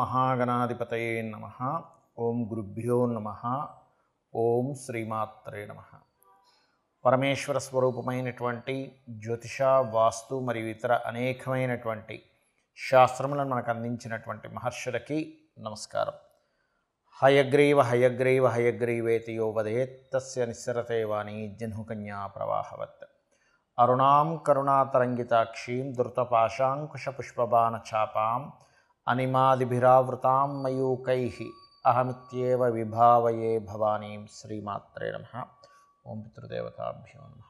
మహాగణాధిపతయే నమః. ఓం గురుభ్యో నమః. ఓం శ్రీమాత్రే నమః. పరమేశ్వర స్వరూపమైనటువంటి జ్యోతిష, వాస్తు మరియు ఇతర అనేకమైనటువంటి శాస్త్రములను మనకు అందించినటువంటి మహర్షులకి నమస్కారం. హయగ్రీవ హయగ్రీవ హయగ్రీవేతి యో వదేత్ తస్య నిస్సరతే వాణి జహ్నుకన్యా ప్రవాహవత్. అరుణాం కరుణాతరంగితాక్షీం ధృతపాశాంకుశపుష్పబాణచాపాం అనిమాదిభిరావృతాం మయూకైః అహమిత్యేవ విభావయే భవానీం. శ్రీమాత్రే నమః. ఓం పితృదేవతాభ్యో నమః.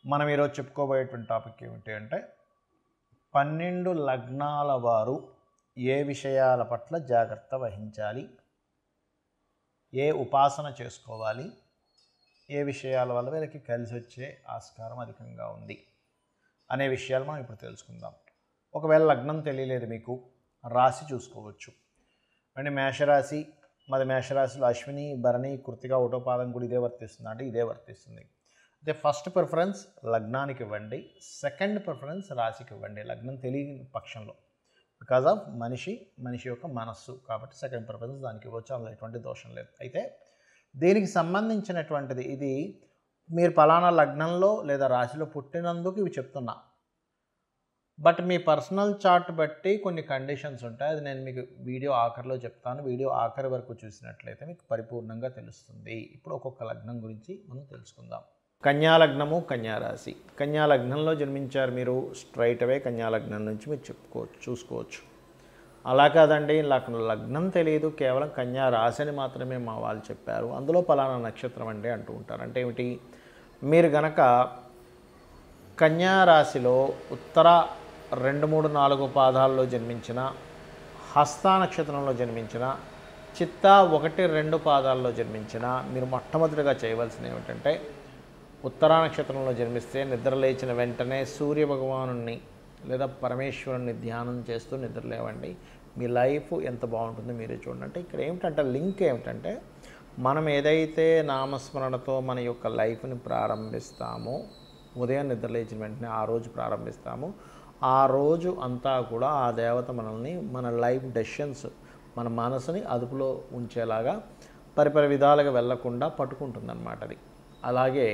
మనం ఈరోజు చెప్పుకోబోయేటువంటి టాపిక్ ఏమిటి అంటే 12 లగ్నాల వారు ఏ విషయాల పట్ల జాగ్రత్త వహించాలి, ఏ ఉపాసన చేసుకోవాలి, ఏ విషయాల వల్ల వీళ్ళకి కలిసి వచ్చే ఆస్కారం అధికంగా ఉంది అనే విషయాలు మనం ఇప్పుడు తెలుసుకుందాం. ఒకవేళ లగ్నం తెలియలేదు మీకు, రాశి చూసుకోవచ్చు. అంటే మేషరాశి, మరి మేషరాశిలో అశ్విని, భరణి, కృత్తిక, ఒకటో పాదం కూడా ఇదే వర్తిస్తుంది అంటే ఇదే వర్తిస్తుంది. అయితే ఫస్ట్ ప్రిఫరెన్స్ లగ్నానికి ఇవ్వండి, సెకండ్ ప్రిఫరెన్స్ రాశికి ఇవ్వండి లగ్నం తెలియని పక్షంలో. బికాజ్ ఆఫ్ మనిషి యొక్క మనస్సు కాబట్టి సెకండ్ ప్రిఫరెన్స్ దానికి ఇవ్వచ్చు, అందులో ఎటువంటి దోషం లేదు. అయితే దీనికి సంబంధించినటువంటిది ఇది మీరు పలానా లగ్నంలో లేదా రాశిలో పుట్టినందుకు ఇవి చెప్తున్నా. బట్ మీ పర్సనల్ చార్ట్ బట్టి కొన్ని కండిషన్స్ ఉంటాయి, అది నేను మీకు వీడియో ఆఖరిలో చెప్తాను. వీడియో ఆఖరి వరకు చూసినట్లయితే మీకు పరిపూర్ణంగా తెలుస్తుంది. ఇప్పుడు ఒక్కొక్క లగ్నం గురించి మనం తెలుసుకుందాం. కన్యా లగ్నము, కన్యా రాశి. కన్యా లగ్నంలో జన్మించారు మీరు, స్ట్రైట్ అవే కన్యా లగ్నం నుంచి మీరు చూసుకోవచ్చు. అలా కాదండి నాకు లగ్నం తెలియదు, కేవలం కన్యా రాశిని మాత్రమే మా వాళ్ళు చెప్పారు, అందులో పలానా నక్షత్రం అండి అంటూ ఉంటారు. అంటే ఏమిటి, మీరు గనక కన్యా రాశిలో ఉత్తర 2, 3, 4 పాదాల్లో జన్మించిన, హస్త నక్షత్రంలో జన్మించిన, చిత్త 1, 2 పాదాల్లో జన్మించిన, మీరు మొట్టమొదటిగా చేయవలసింది ఏమిటంటే ఉత్తరా నక్షత్రంలో జన్మిస్తే నిద్ర లేచిన వెంటనే సూర్య భగవానుని లేదా పరమేశ్వరుని ధ్యానం చేస్తూ నిద్ర లేవండి. మీ లైఫ్ ఎంత బాగుంటుందో మీరే చూడండి. అంటే ఇక్కడ ఏమిటంటే లింక్ ఏమిటంటే మనం ఏదైతే నామస్మరణతో మన యొక్క లైఫ్ని ప్రారంభిస్తామో, ఉదయం నిద్ర లేచిన వెంటనే ఆ రోజు ప్రారంభిస్తామో, ఆ రోజు అంతా కూడా ఆ దేవత మనల్ని మన లైఫ్ డెసిషన్స్, మన మనసుని అదుపులో ఉంచేలాగా పరిపరి విధాలుగా వెళ్లకుండా పట్టుకుంటుందన్నమాట అది. అలాగే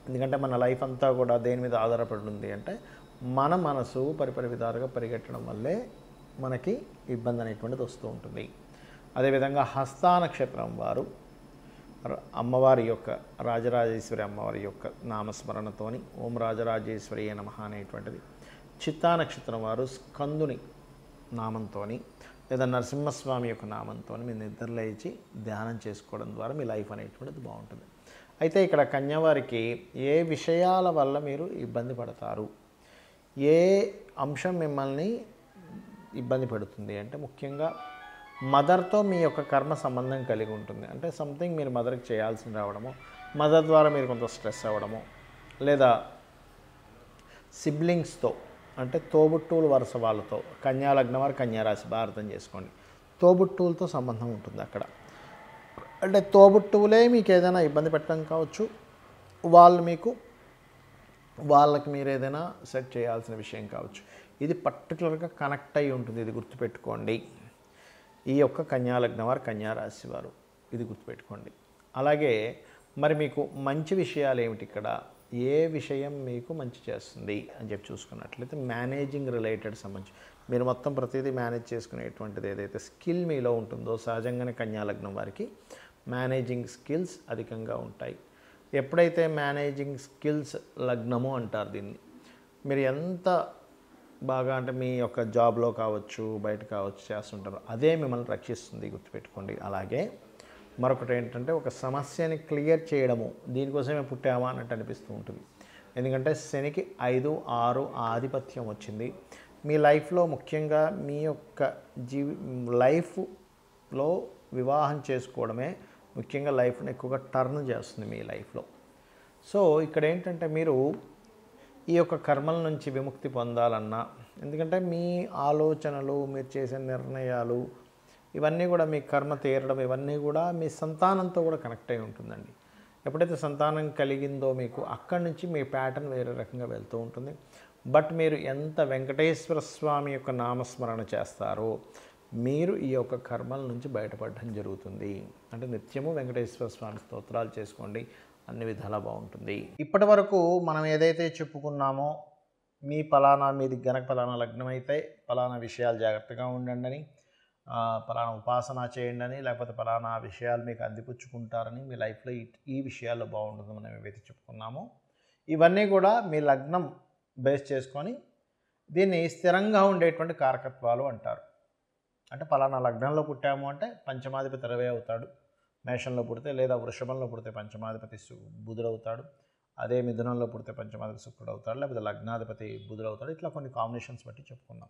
ఎందుకంటే మన లైఫ్ అంతా కూడా దేని మీద ఆధారపడి ఉంది అంటే మన మనసు పరిపరి విధాలుగా పరిగెట్టడం వల్లే మనకి ఇబ్బంది అనేటువంటిది వస్తూ ఉంటుంది. అదేవిధంగా హస్త నక్షత్రం వారు అమ్మవారి యొక్క రాజరాజేశ్వరి అమ్మవారి యొక్క నామస్మరణతోని ఓం రాజరాజేశ్వరి నమః అనేటువంటిది, చిత్తా నక్షత్రం వారు స్కందుని నామంతో లేదా నరసింహస్వామి యొక్క నామంతో మీరు నిద్రలేచి ధ్యానం చేసుకోవడం ద్వారా మీ లైఫ్ అనేటువంటిది బాగుంటుంది. అయితే ఇక్కడ కన్యావారికి ఏ విషయాల వల్ల మీరు ఇబ్బంది పడతారు, ఏ అంశం మిమ్మల్ని ఇబ్బంది పెడుతుంది అంటే ముఖ్యంగా మదర్తో మీ యొక్క కర్మ సంబంధం కలిగి ఉంటుంది. అంటే సంథింగ్ మీరు మదర్కి చేయాల్సింది రావడము, మదర్ ద్వారా మీరు కొంత స్ట్రెస్ అవ్వడము, లేదా సిబ్లింగ్స్తో అంటే తోబుట్టువుల వరుస వాళ్ళతో, కన్యా లగ్నం వారు కన్యా రాశి బాగా అర్థం చేసుకోండి, తోబుట్టువులతో సంబంధం ఉంటుంది అక్కడ. అంటే తోబుట్టువులే మీకు ఏదైనా ఇబ్బంది పెట్టడం కావచ్చు, వాళ్ళకి మీరు ఏదైనా సెట్ చేయాల్సిన విషయం కావచ్చు. ఇది పర్టికులర్గా కనెక్ట్ అయి ఉంటుంది, ఇది గుర్తుపెట్టుకోండి. ఈ యొక్క కన్యా లగ్నం వారు కన్యా రాశి వారు ఇది గుర్తుపెట్టుకోండి. అలాగే మరి మీకు మంచి విషయాలు ఏమిటి, ఇక్కడ ఏ విషయం మీకు మంచి చేస్తుంది అని చెప్పి చూసుకున్నట్లయితే మేనేజింగ్ రిలేటెడ్ సంబంధించి మీరు మొత్తం ప్రతిదీ మేనేజ్ చేసుకునేటువంటిది ఏదైతే స్కిల్ మీలో ఉంటుందో సహజంగానే కన్యా లగ్నం వారికి మేనేజింగ్ స్కిల్స్ అధికంగా ఉంటాయి. ఎప్పుడైతే మేనేజింగ్ స్కిల్స్ లగ్నము అంటారు దీన్ని, మీరు ఎంత బాగా అంటే మీ యొక్క జాబ్లో కావచ్చు, బయట కావచ్చు చేస్తుంటారు, అదే మిమ్మల్ని రక్షిస్తుంది, గుర్తుపెట్టుకోండి. అలాగే మరొకటి ఏంటంటే ఒక సమస్యని క్లియర్ చేయడము, దీనికోసమే పుట్టామా అన్నట్టు అనిపిస్తూ ఉంటుంది. ఎందుకంటే శనికి 5, 6 ఆధిపత్యం వచ్చింది మీ లైఫ్లో. ముఖ్యంగా మీ యొక్క లైఫ్లో వివాహం చేసుకోవడమే ముఖ్యంగా లైఫ్ని ఎక్కువగా టర్న్ చేస్తుంది మీ లైఫ్లో. సో ఇక్కడ ఏంటంటే మీరు ఈ యొక్క కర్మల నుంచి విముక్తి పొందాలన్నా, ఎందుకంటే మీ ఆలోచనలు, మీరు చేసే నిర్ణయాలు ఇవన్నీ కూడా మీ కర్మ తీరడం, ఇవన్నీ కూడా మీ సంతానంతో కూడా కనెక్ట్ అయి ఉంటుందండి. ఎప్పుడైతే సంతానం కలిగిందో మీకు అక్కడి నుంచి మీ ప్యాటర్న్ వేరే రకంగా వెళ్తూ ఉంటుంది. బట్ మీరు ఎంత వెంకటేశ్వర స్వామి యొక్క నామస్మరణ చేస్తారో మీరు ఈ యొక్క కర్మల నుంచి బయటపడడం జరుగుతుంది. అంటే నిత్యము వెంకటేశ్వర స్వామి స్తోత్రాలు చేసుకోండి, అన్ని విధాలా బాగుంటుంది. ఇప్పటి వరకు మనం ఏదైతే చెప్పుకున్నామో మీది గనక ఫలానా లగ్నం అయితే ఫలానా విషయాలు జాగ్రత్తగా ఉండండి అని, ఫలానా ఉపాసన చేయండి అని, లేకపోతే ఫలానా విషయాలు మీకు అందిపుచ్చుకుంటారని, మీ లైఫ్లో ఈ విషయాల్లో బాగుంటుంది మనం ఏవైతే చెప్పుకున్నామో ఇవన్నీ కూడా మీ లగ్నం బేస్ చేసుకొని దీన్ని స్థిరంగా ఉండేటువంటి కారకత్వాలు అంటారు. అంటే ఫలానా లగ్నంలో పుట్టాము అంటే పంచమాధిపతి రవి అవుతాడు, మేషంలో పుడితే, లేదా వృషభంలో పుడితే పంచమాధిపతి బుధుడు అవుతాడు, అదే మిథునంలో పుడితే పంచమాధిపతి శుక్రుడు అవుతాడు, లేకపోతే లగ్నాధిపతి బుధుడు అవుతాడు. ఇట్లా కొన్ని కాంబినేషన్స్ బట్టి చెప్పుకున్నాం.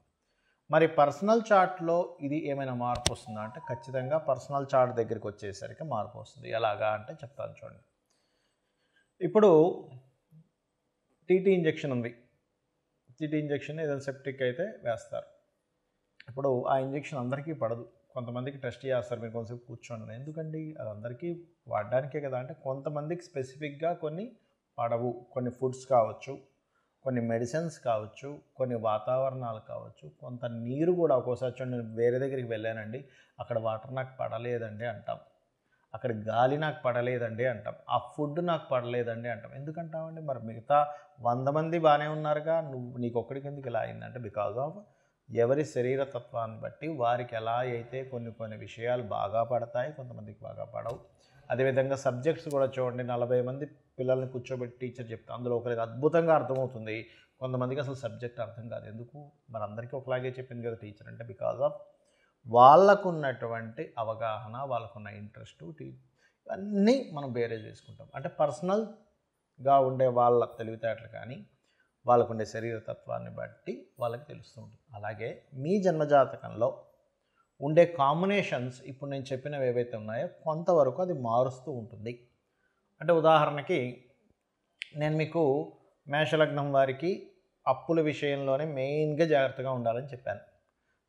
మరి పర్సనల్ చార్ట్లో ఇది ఏమైనా మార్పు వస్తుందా అంటే ఖచ్చితంగా పర్సనల్ చార్ట్ దగ్గరికి వచ్చేసరికి మార్పు వస్తుంది. ఎలాగా అంటే చెప్తాను చూడండి. ఇప్పుడు టీటీ ఇంజెక్షన్ ఉంది. టీటీ ఇంజెక్షన్ ఏదైనా సెప్టిక్ అయితే వేస్తారు. ఇప్పుడు ఆ ఇంజెక్షన్ అందరికీ పడదు, కొంతమందికి టెస్ట్ చేస్తారు, మీరు కొంతసేపు కూర్చోండి. ఎందుకండి అది అందరికీ వాడడానికే కదా అంటే కొంతమందికి స్పెసిఫిక్గా కొన్ని పడవు. కొన్ని ఫుడ్స్ కావచ్చు, కొన్ని మెడిసిన్స్ కావచ్చు, కొన్ని వాతావరణాలు కావచ్చు, కొంత నీరు కూడా. ఒక్కోసారి చూడండి, నేను వేరే దగ్గరికి వెళ్ళానండి, అక్కడ వాటర్ నాకు పడలేదండి అంటాం, అక్కడ గాలి నాకు పడలేదండి అంటాం, ఆ ఫుడ్ నాకు పడలేదండి అంటాం. ఎందుకంటామండి? మరి మిగతా 100 మంది బాగానే ఉన్నారుగా, నీకు ఒక్కడికి ఎందుకు ఇలా అయిందంటే బికాజ్ ఆఫ్ ఎవరి శరీరతత్వాన్ని బట్టి వారికి ఎలా అయితే కొన్ని విషయాలు బాగా పడతాయి, కొంతమందికి బాగా పడవు. అదేవిధంగా సబ్జెక్ట్స్ కూడా చూడండి, 40 మంది పిల్లల్ని కూర్చోబెట్టి టీచర్ చెప్తే అందులో ఒకరికి అద్భుతంగా అర్థమవుతుంది, కొంతమందికి అసలు సబ్జెక్ట్ అర్థం కాదు. ఎందుకు? మరి అందరికీ ఒకలాగే చెప్పింది కదా టీచర్ అంటే బికాజ్ ఆఫ్ వాళ్ళకున్నటువంటి అవగాహన, వాళ్ళకున్న ఇంట్రెస్టు, ఇవన్నీ మనం బేరేజ్ చేసుకుంటాం. అంటే పర్సనల్గా ఉండే వాళ్ళ తెలివితేటలు కానీ వాళ్ళకుండే శరీరతత్వాన్ని బట్టి వాళ్ళకి తెలుస్తూ ఉంటుంది. అలాగే మీ జన్మజాతకంలో ఉండే కాంబినేషన్స్ ఇప్పుడు నేను చెప్పినవి ఏవైతే ఉన్నాయో కొంతవరకు అది మారుస్తూ ఉంటుంది. అంటే ఉదాహరణకి నేను మీకు మేషలగ్నం వారికి అప్పుల విషయంలోనే మెయిన్గా జాగ్రత్తగా ఉండాలని చెప్పాను.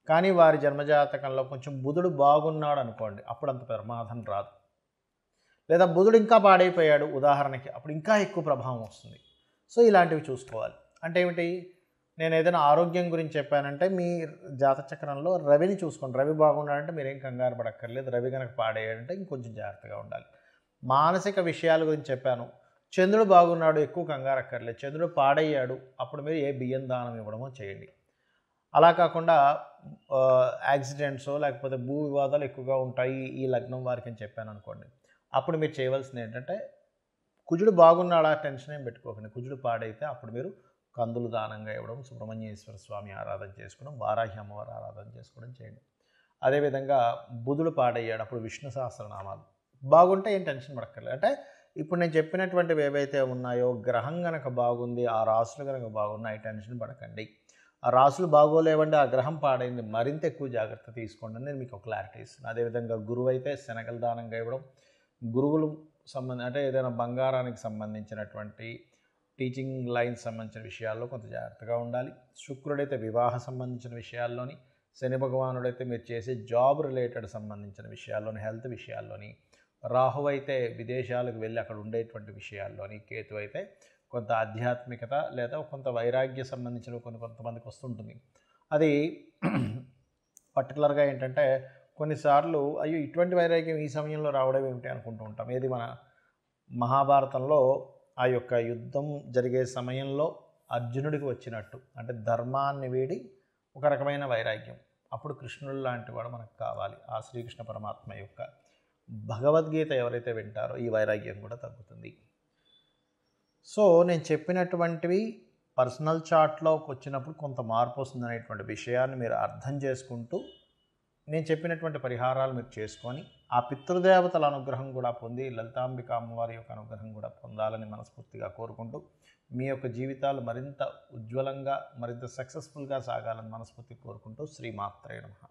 కానీ వారి జన్మజాతకంలో కొంచెం బుధుడు బాగున్నాడు అనుకోండి, అప్పుడు అంత ప్రమాదం రాదు. లేదా బుధుడు ఇంకా పాడైపోయాడు ఉదాహరణకి, అప్పుడు ఇంకా ఎక్కువ ప్రభావం వస్తుంది. సో ఇలాంటివి చూసుకోవాలి. అంటే ఏమిటి? నేను ఏదైనా ఆరోగ్యం గురించి చెప్పానంటే మీ జాతచక్రంలో రవిని చూసుకోండి. రవి బాగున్నాడంటే మీరేం కంగారు పడక్కర్లేదు. రవి కనుక పాడేయాడంటే ఇంకొంచెం జాగ్రత్తగా ఉండాలి. మానసిక విషయాల గురించి చెప్పాను, చంద్రుడు బాగున్నాడు, ఎక్కువ కంగారు అక్కర్లేదు. చంద్రుడు పాడయ్యాడు, అప్పుడు మీరు బియ్యం దానం ఇవ్వడమో చేయండి. అలా కాకుండా యాక్సిడెంట్సో లేకపోతే భూ వివాదాలు ఎక్కువగా ఉంటాయి ఈ లగ్నం వారికి అని చెప్పాను అనుకోండి, అప్పుడు మీరు చేయవలసింది ఏంటంటే కుజుడు బాగున్నాడా టెన్షన్ ఏం పెట్టుకోకండి. కుజుడు పాడైతే అప్పుడు మీరు కందులు దానంగా ఇవ్వడం, సుబ్రహ్మణ్యేశ్వర స్వామి ఆరాధన చేసుకోవడం, వారాహి అమ్మవారి ఆరాధన చేసుకోవడం చేయండి. అదేవిధంగా బుధుడు పాడయ్యాడు, అప్పుడు విష్ణు సహస్రనామాలు బాగుంటే ఏం టెన్షన్ పడక్కర్లేదు. అంటే ఇప్పుడు నేను చెప్పినటువంటివి ఏవైతే ఉన్నాయో గ్రహం కనుక బాగుంది, ఆ రాసులు కనుక బాగున్నాయి, టెన్షన్ పడకండి. ఆ రాసులు బాగోలేవండి, ఆ గ్రహం పాడైంది, మరింత ఎక్కువ జాగ్రత్త తీసుకోండి అని నేను మీకు ఒక క్లారిటీ ఇస్తున్నాను. అదేవిధంగా గురువు అయితే శనగల దానంగా ఇవ్వడం, గురువులు అంటే ఏదైనా బంగారానికి సంబంధించినటువంటి టీచింగ్ లైన్స్ సంబంధించిన విషయాల్లో కొంత జాగ్రత్తగా ఉండాలి. శుక్రుడైతే వివాహ సంబంధించిన విషయాల్లోని, శని భగవానుడైతే మీరు చేసే జాబ్ రిలేటెడ్ సంబంధించిన విషయాల్లోని, హెల్త్ విషయాల్లోని, రాహు అయితే విదేశాలకు వెళ్ళి అక్కడ ఉండేటువంటి విషయాల్లోని, కేతు అయితే కొంత ఆధ్యాత్మికత లేదా కొంత వైరాగ్య సంబంధించిన కొంతమందికి వస్తుంటుంది. అది పర్టికులర్గా ఏంటంటే కొన్నిసార్లు అయ్యో ఇటువంటి వైరాగ్యం ఈ సమయంలో రావడం ఏమిటి అనుకుంటూ ఉంటాం. ఏది మన మహాభారతంలో ఆ యొక్క యుద్ధం జరిగే సమయంలో అర్జునుడికి వచ్చినట్టు, అంటే ధర్మాన్ని వీడి ఒక రకమైన వైరాగ్యం. అప్పుడు కృష్ణుడు లాంటి వాడు మనకు కావాలి. ఆ శ్రీకృష్ణ పరమాత్మ యొక్క భగవద్గీత ఎవరైతే వింటారో ఈ వైరాగ్యం కూడా తగ్గుతుంది. సో నేను చెప్పినటువంటివి పర్సనల్ చార్ట్లోకి వచ్చినప్పుడు కొంత మార్పు వస్తుంది అనేటువంటి విషయాన్ని మీరు అర్థం చేసుకుంటూ నేను చెప్పినటువంటి పరిహారాలు మీరు చేసుకొని ఆ పితృదేవతల అనుగ్రహం కూడా పొంది లలితాంబిక అమ్మవారి యొక్క అనుగ్రహం కూడా పొందాలని మనస్ఫూర్తిగా కోరుకుంటూ మీ యొక్క జీవితాలు మరింత ఉజ్వలంగా మరింత సక్సెస్ఫుల్గా సాగాలని మనస్ఫూర్తిగా కోరుకుంటూ శ్రీమాత్రే నమః.